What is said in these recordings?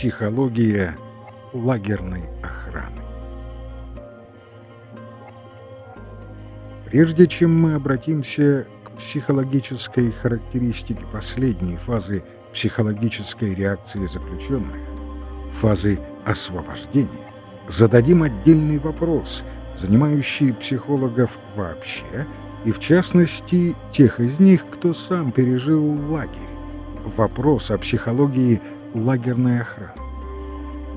Психология лагерной охраны. Прежде чем мы обратимся к психологической характеристике последней фазы психологической реакции заключенных, фазы освобождения, зададим отдельный вопрос, занимающий психологов вообще и, в частности, тех из них, кто сам пережил лагерь. Вопрос о психологии лагерной охраны.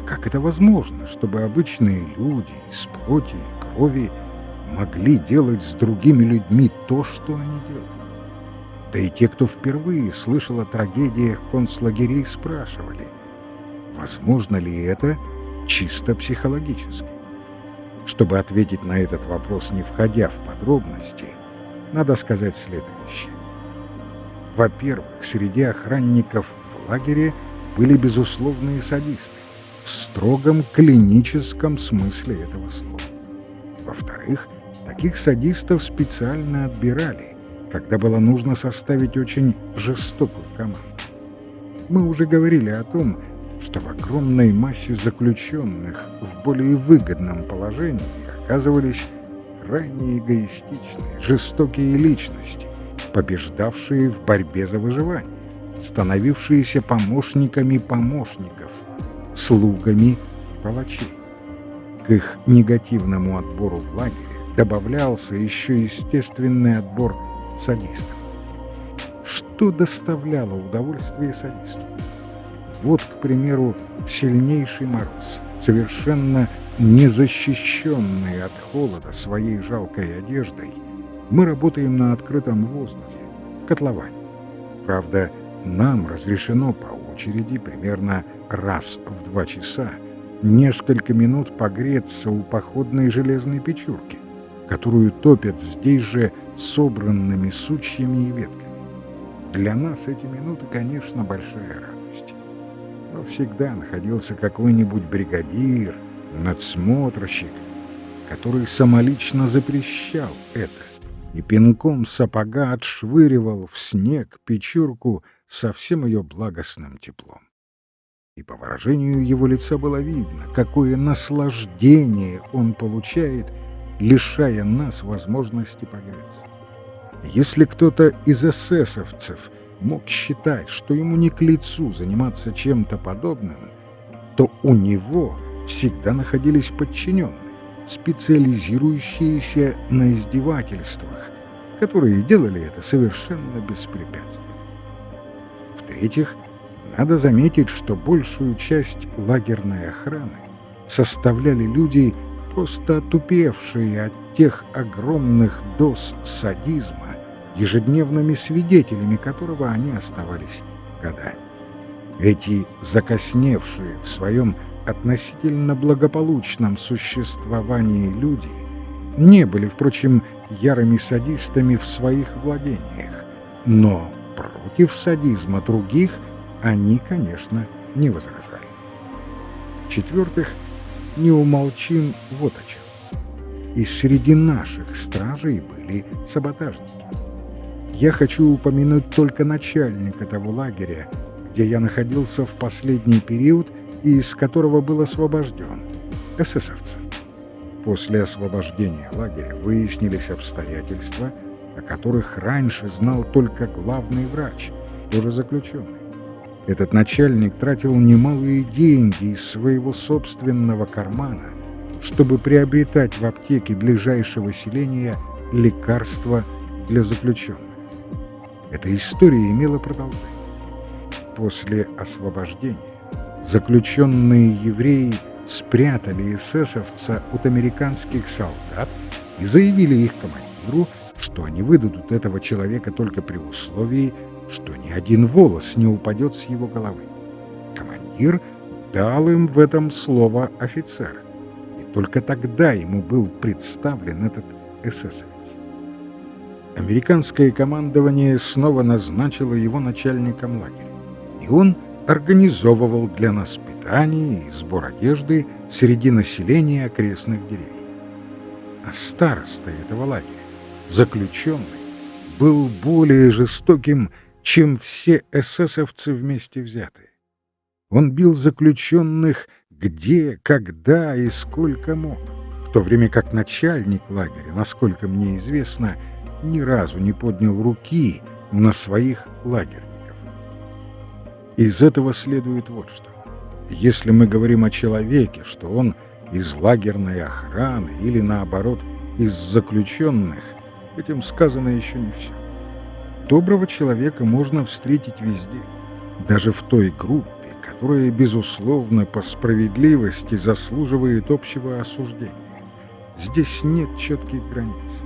Как это возможно, чтобы обычные люди из плоти и крови могли делать с другими людьми то, что они делают? Да и те, кто впервые слышал о трагедиях концлагерей, спрашивали, возможно ли это чисто психологически. Чтобы ответить на этот вопрос, не входя в подробности, надо сказать следующее. Во-первых, среди охранников в лагере были безусловные садисты, в строгом клиническом смысле этого слова. Во-вторых, таких садистов специально отбирали, когда было нужно составить очень жестокую команду. Мы уже говорили о том, что в огромной массе заключенных в более выгодном положении оказывались крайне эгоистичные, жестокие личности, побеждавшие в борьбе за выживание, становившиеся помощниками помощников, слугами палачей. К их негативному отбору в лагере добавлялся еще естественный отбор садистов. Что доставляло удовольствие садисту? Вот, к примеру, в сильнейший мороз, совершенно незащищенные от холода своей жалкой одеждой, мы работаем на открытом воздухе, в котловане. Правда, нам разрешено по очереди примерно раз в 2 часа несколько минут погреться у походной железной печурки, которую топят здесь же собранными сучьями и ветками. Для нас эти минуты, конечно, большая радость. Но всегда находился какой-нибудь бригадир, надсмотрщик, который самолично запрещал это и пинком сапога отшвыривал в снег печурку со всем ее благостным теплом. И по выражению его лица было видно, какое наслаждение он получает, лишая нас возможности погреться. Если кто-то из эсэсовцев мог считать, что ему не к лицу заниматься чем-то подобным, то у него всегда находились подчиненные, специализирующиеся на издевательствах, которые делали это совершенно беспрепятственно. В-третьих, надо заметить, что большую часть лагерной охраны составляли люди, просто отупевшие от тех огромных доз садизма, ежедневными свидетелями которого они оставались годами. Эти закосневшие в своем относительно благополучном существовании люди не были, впрочем, ярыми садистами в своих владениях, но против садизма других они, конечно, не возражали. В-четвертых, не умолчим вот о чем. И среди наших стражей были саботажники. Я хочу упомянуть только начальника того лагеря, где я находился в последний период и из которого был освобожден, эсэсовца. После освобождения лагеря выяснились обстоятельства, о которых раньше знал только главный врач, тоже заключенный. Этот начальник тратил немалые деньги из своего собственного кармана, чтобы приобретать в аптеке ближайшего селения лекарства для заключенных. Эта история имела продолжение. После освобождения заключенные евреи спрятали эсэсовца от американских солдат и заявили их командиру, что они выдадут этого человека только при условии, что ни один волос не упадет с его головы. Командир дал им в этом слово офицера, и только тогда ему был представлен этот эсэсовец. Американское командование снова назначило его начальником лагеря, и он организовывал для нас питание и сбор одежды среди населения окрестных деревень. А староста этого лагеря, заключенный, был более жестоким, чем все эсэсовцы вместе взятые. Он бил заключенных где, когда и сколько мог, в то время как начальник лагеря, насколько мне известно, ни разу не поднял руки на своих лагерников. Из этого следует вот что. Если мы говорим о человеке, что он из лагерной охраны или, наоборот, из заключенных, этим сказано еще не все. Доброго человека можно встретить везде, даже в той группе, которая, безусловно, по справедливости заслуживает общего осуждения. Здесь нет четких границ.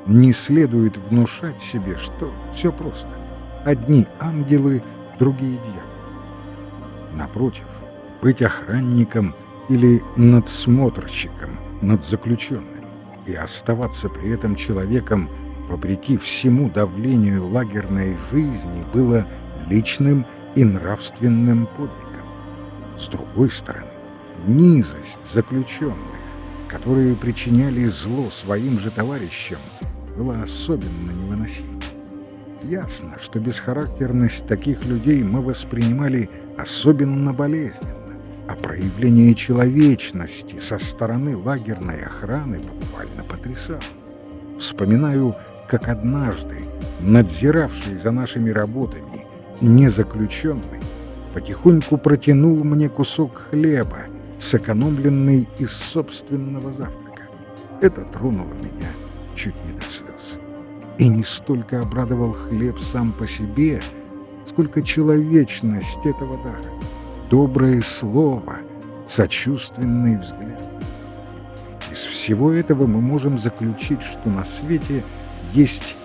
Не следует внушать себе, что все просто. Одни ангелы, другие дьяволы. Напротив, быть охранником или надсмотрщиком над заключенными и оставаться при этом человеком вопреки всему давлению лагерной жизни было личным и нравственным подвигом. С другой стороны, низость заключенных, которые причиняли зло своим же товарищам, была особенно невыносима. Ясно, что бесхарактерность таких людей мы воспринимали особенно болезненно, а проявление человечности со стороны лагерной охраны буквально потрясало. Вспоминаю, как однажды надзиравший за нашими работами незаключенный потихоньку протянул мне кусок хлеба, сэкономленный из собственного завтрака. Это тронуло меня чуть не до слез. И не столько обрадовал хлеб сам по себе, сколько человечность этого дара, доброе слово, сочувственный взгляд. Из всего этого мы можем заключить, что на свете есть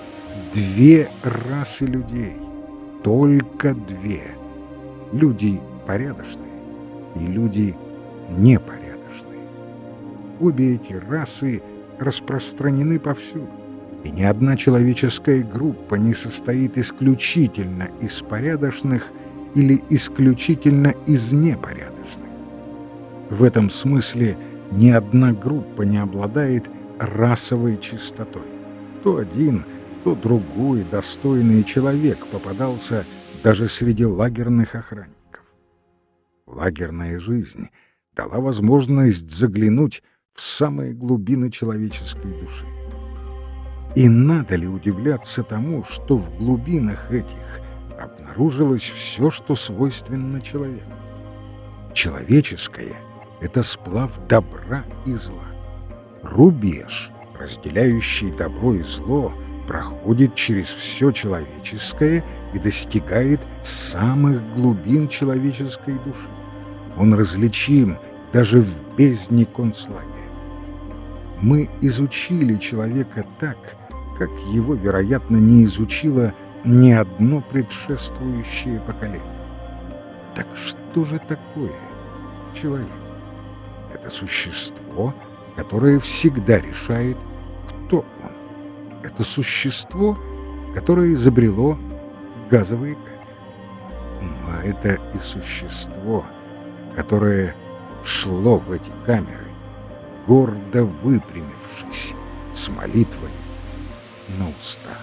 две расы людей, только две. Люди порядочные и люди непорядочные. Обе эти расы распространены повсюду, и ни одна человеческая группа не состоит исключительно из порядочных или исключительно из непорядочных. В этом смысле ни одна группа не обладает расовой чистотой. То один, то другой достойный человек попадался даже среди лагерных охранников. Лагерная жизнь дала возможность заглянуть в самые глубины человеческой души. И надо ли удивляться тому, что в глубинах этих обнаружилось все, что свойственно человеку? Человеческое — это сплав добра и зла. Рубеж, разделяющий добро и зло, проходит через все человеческое и достигает самых глубин человеческой души. Он различим даже в бездне концлагеря. Мы изучили человека так, как его, вероятно, не изучило ни одно предшествующее поколение. Так что же такое человек? Это существо, которое всегда решает, кто он. Это существо, которое изобрело газовые камеры. Но это и существо, которое шло в эти камеры, гордо выпрямившись, с молитвой на устах.